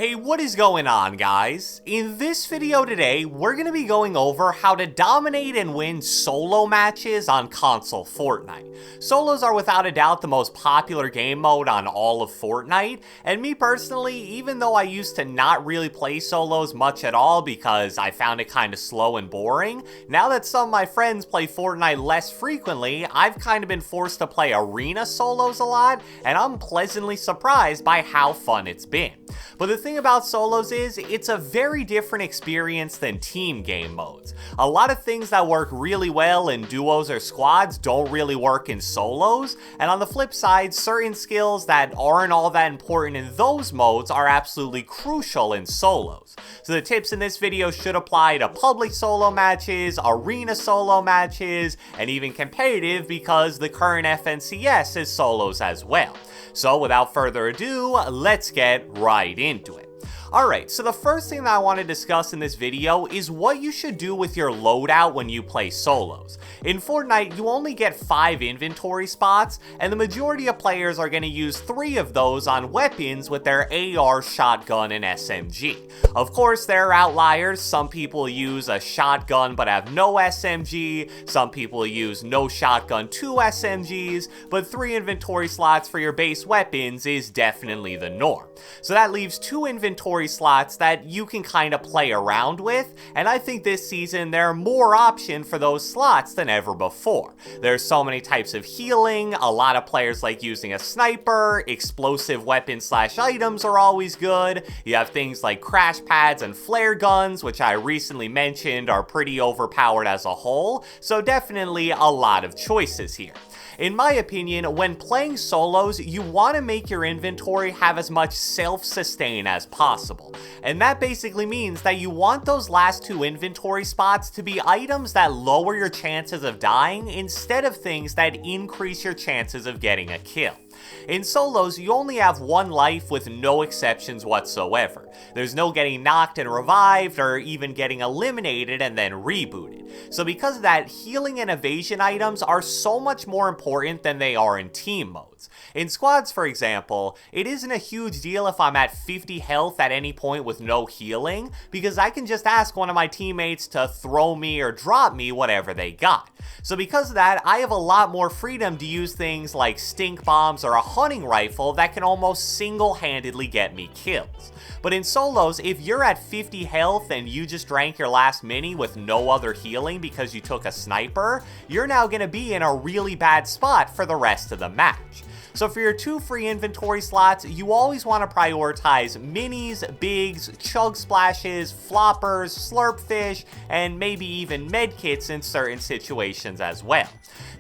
Hey, what is going on, guys? In this video today, we're going to be going over how to dominate and win solo matches on console Fortnite. Solos are without a doubt the most popular game mode on all of Fortnite, and me personally, even though I used to not really play solos much at all because I found it kind of slow and boring, now that some of my friends play Fortnite less frequently, I've kind of been forced to play arena solos a lot, and I'm pleasantly surprised by how fun it's been. But the thing about solos is, it's a very different experience than team game modes. A lot of things that work really well in duos or squads don't really work in solos, and on the flip side, certain skills that aren't all that important in those modes are absolutely crucial in solos. So the tips in this video should apply to public solo matches, arena solo matches, and even competitive because the current FNCS is solos as well. So without further ado, let's get right into it. Alright, so the first thing that I want to discuss in this video is what you should do with your loadout when you play solos. In Fortnite, you only get 5 inventory spots, and the majority of players are going to use 3 of those on weapons with their AR, shotgun, and SMG. Of course, there are outliers. Some people use a shotgun but have no SMG, some people use no shotgun, 2 SMGs, but 3 inventory slots for your base weapons is definitely the norm. So that leaves 2 inventory slots that you can kind of play around with, and I think this season there are more options for those slots than ever before. There's so many types of healing, a lot of players like using a sniper, explosive weapons / items are always good, you have things like crash pads and flare guns, which I recently mentioned are pretty overpowered as a whole, so definitely a lot of choices here. In my opinion, when playing solos, you want to make your inventory have as much self-sustain as possible. And that basically means that you want those last 2 inventory spots to be items that lower your chances of dying instead of things that increase your chances of getting a kill. In solos, you only have 1 life with no exceptions whatsoever. There's no getting knocked and revived or even getting eliminated and then rebooted. So because of that, healing and evasion items are so much more important than they are in team modes. In squads, for example, it isn't a huge deal if I'm at 50 health at any point with no healing, because I can just ask one of my teammates to throw me or drop me whatever they got. So because of that, I have a lot more freedom to use things like stink bombs or a hunting rifle that can almost single-handedly get me kills. But in solos, if you're at 50 health and you just drank your last mini with no other healing because you took a sniper, you're now going to be in a really bad spot for the rest of the match. So for your 2 free inventory slots, you always want to prioritize minis, bigs, chug splashes, floppers, slurp fish, and maybe even medkits in certain situations as well.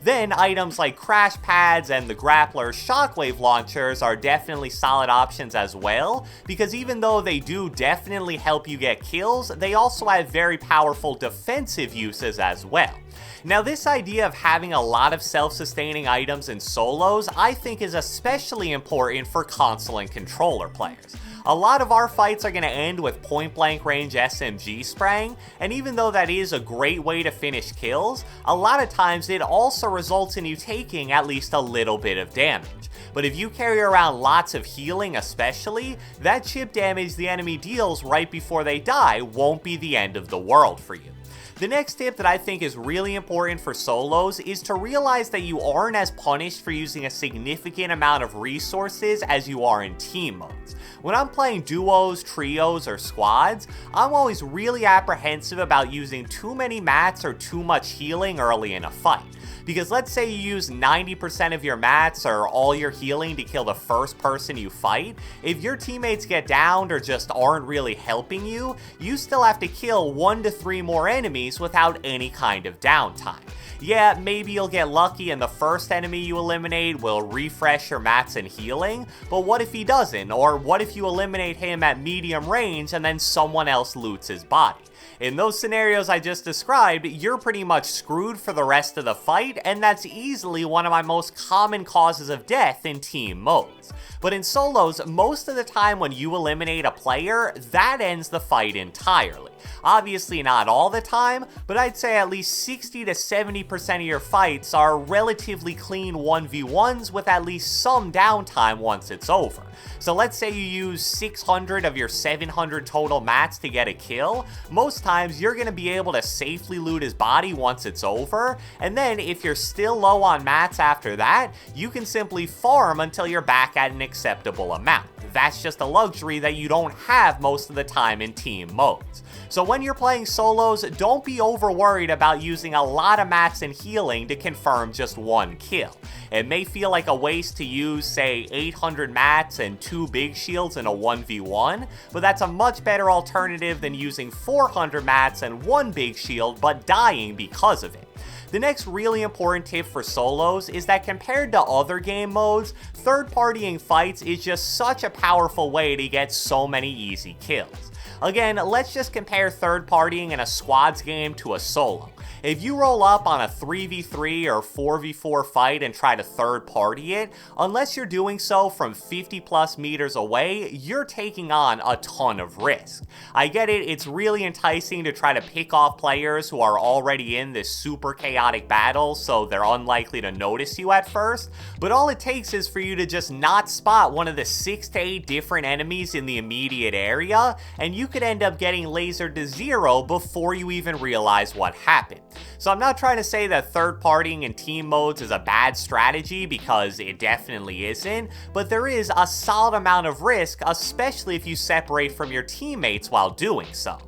Then items like crash pads and the grappler shockwave launchers are definitely solid options as well, because even though they do definitely help you get kills, they also have very powerful defensive uses as well. Now this idea of having a lot of self-sustaining items in solos I think is especially important for console and controller players. A lot of our fights are going to end with point blank range SMG spraying, and even though that is a great way to finish kills, a lot of times it also results in you taking at least a little bit of damage. But if you carry around lots of healing especially, that chip damage the enemy deals right before they die won't be the end of the world for you. The next tip that I think is really important for solos is to realize that you aren't as punished for using a significant amount of resources as you are in team modes. When I'm playing duos, trios, or squads, I'm always really apprehensive about using too many mats or too much healing early in a fight. Because let's say you use 90% of your mats or all your healing to kill the first person you fight, if your teammates get downed or just aren't really helping you, you still have to kill 1 to 3 more enemies without any kind of downtime. Yeah, maybe you'll get lucky and the first enemy you eliminate will refresh your mats and healing, but what if he doesn't? Or what if you eliminate him at medium range and then someone else loots his body? In those scenarios I just described, you're pretty much screwed for the rest of the fight, and that's easily one of my most common causes of death in team modes. But in solos, most of the time when you eliminate a player, that ends the fight entirely. Obviously not all the time, but I'd say at least 60 to 70% of your fights are relatively clean 1v1s with at least some downtime once it's over. So let's say you use 600 of your 700 total mats to get a kill. Most times you're going to be able to safely loot his body once it's over, and then if you're still low on mats after that, you can simply farm until you're back at an acceptable amount. That's just a luxury that you don't have most of the time in team modes. So when you're playing solos, don't be over worried about using a lot of mats and healing to confirm just one kill. It may feel like a waste to use, say, 800 mats and 2 big shields in a 1v1, but that's a much better alternative than using 400 mats and 1 big shield but dying because of it. The next really important tip for solos is that compared to other game modes, third-partying fights is just such a powerful way to get so many easy kills. Again, let's just compare third-partying in a squads game to a solo. If you roll up on a 3v3 or 4v4 fight and try to third-party it, unless you're doing so from 50 plus meters away, you're taking on a ton of risk. I get it, it's really enticing to try to pick off players who are already in this super chaotic battle, so they're unlikely to notice you at first, but all it takes is for you to just not spot one of the 6 to 8 different enemies in the immediate area, and you could end up getting lasered to 0 before you even realize what happened. So I'm not trying to say that third-partying in team modes is a bad strategy, because it definitely isn't, but there is a solid amount of risk, especially if you separate from your teammates while doing so.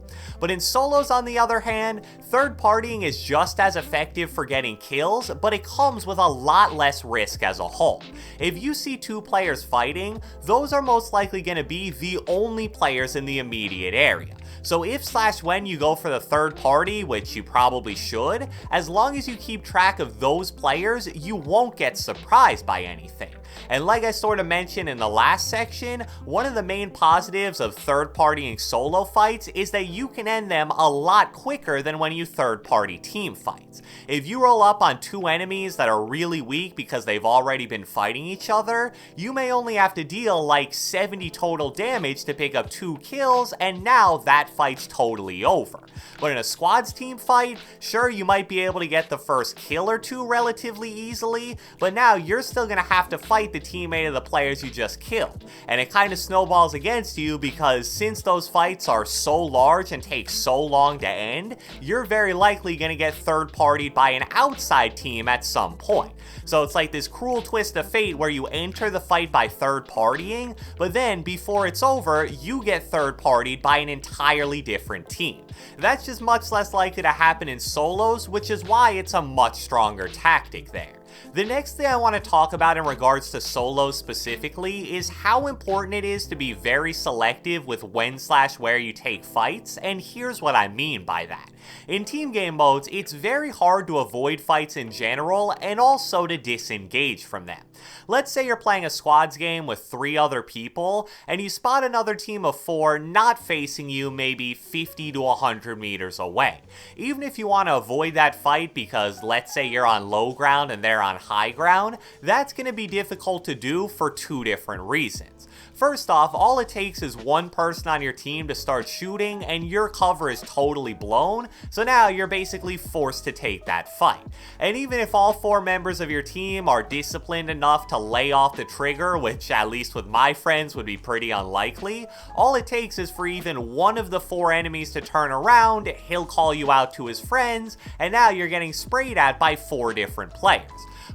But in solos, on the other hand, third-partying is just as effective for getting kills, but it comes with a lot less risk as a whole. If you see 2 players fighting, those are most likely going to be the only players in the immediate area. So if/when you go for the third party, which you probably should, as long as you keep track of those players, you won't get surprised by anything. And like I sort of mentioned in the last section, one of the main positives of third-partying solo fights is that you can end them a lot quicker than when you third-party team fights. If you roll up on 2 enemies that are really weak because they've already been fighting each other, you may only have to deal like 70 total damage to pick up 2 kills, and now that fight's totally over. But in a squads team fight, sure, you might be able to get the first kill or 2 relatively easily, but now you're still going to have to fight the teammate of the players you just killed. And it kind of snowballs against you, because since those fights are so large and take so long to end, you're very likely going to get third-partied by an outside team at some point. So it's like this cruel twist of fate where you enter the fight by third-partying, but then before it's over, you get third-partied by an entirely different team. That's just much less likely to happen in solos, which is why it's a much stronger tactic there. The next thing I want to talk about in regards to solos specifically is how important it is to be very selective with when/where you take fights, and here's what I mean by that. In team game modes, it's very hard to avoid fights in general, and also to disengage from them. Let's say you're playing a squads game with 3 other people, and you spot another team of 4 not facing you maybe 50 to 100 meters away. Even if you want to avoid that fight because let's say you're on low ground and they're on high ground, that's going to be difficult to do for 2 different reasons. First off, all it takes is one person on your team to start shooting and your cover is totally blown, so now you're basically forced to take that fight. And even if all 4 members of your team are disciplined enough to lay off the trigger, which at least with my friends would be pretty unlikely, all it takes is for even one of the 4 enemies to turn around, he'll call you out to his friends, and now you're getting sprayed at by 4 different players.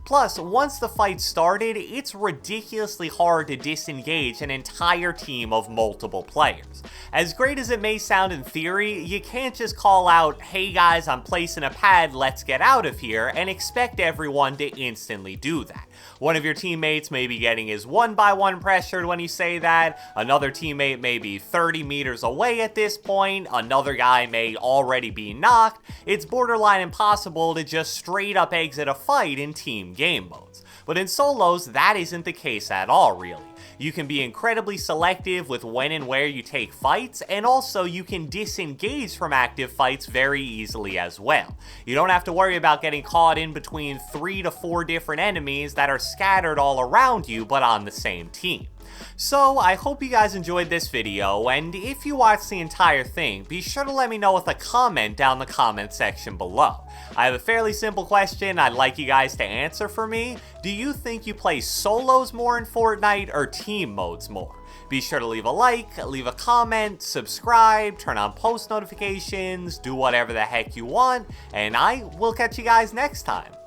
Plus, once the fight started, it's ridiculously hard to disengage an entire team of multiple players. As great as it may sound in theory, you can't just call out, "Hey guys, I'm placing a pad, let's get out of here," and expect everyone to instantly do that. One of your teammates may be getting his 1-by-1 pressured when you say that, another teammate may be 30 meters away at this point, another guy may already be knocked. It's borderline impossible to just straight up exit a fight in team game modes. But in solos, that isn't the case at all, really. You can be incredibly selective with when and where you take fights, and also you can disengage from active fights very easily as well. You don't have to worry about getting caught in between 3 to 4 different enemies that are scattered all around you but on the same team. So I hope you guys enjoyed this video, and if you watched the entire thing, be sure to let me know with a comment down in the comment section below. I have a fairly simple question I'd like you guys to answer for me. Do you think you play solos more in Fortnite or team modes more? Be sure to leave a like, leave a comment, subscribe, turn on post notifications, do whatever the heck you want, and I will catch you guys next time.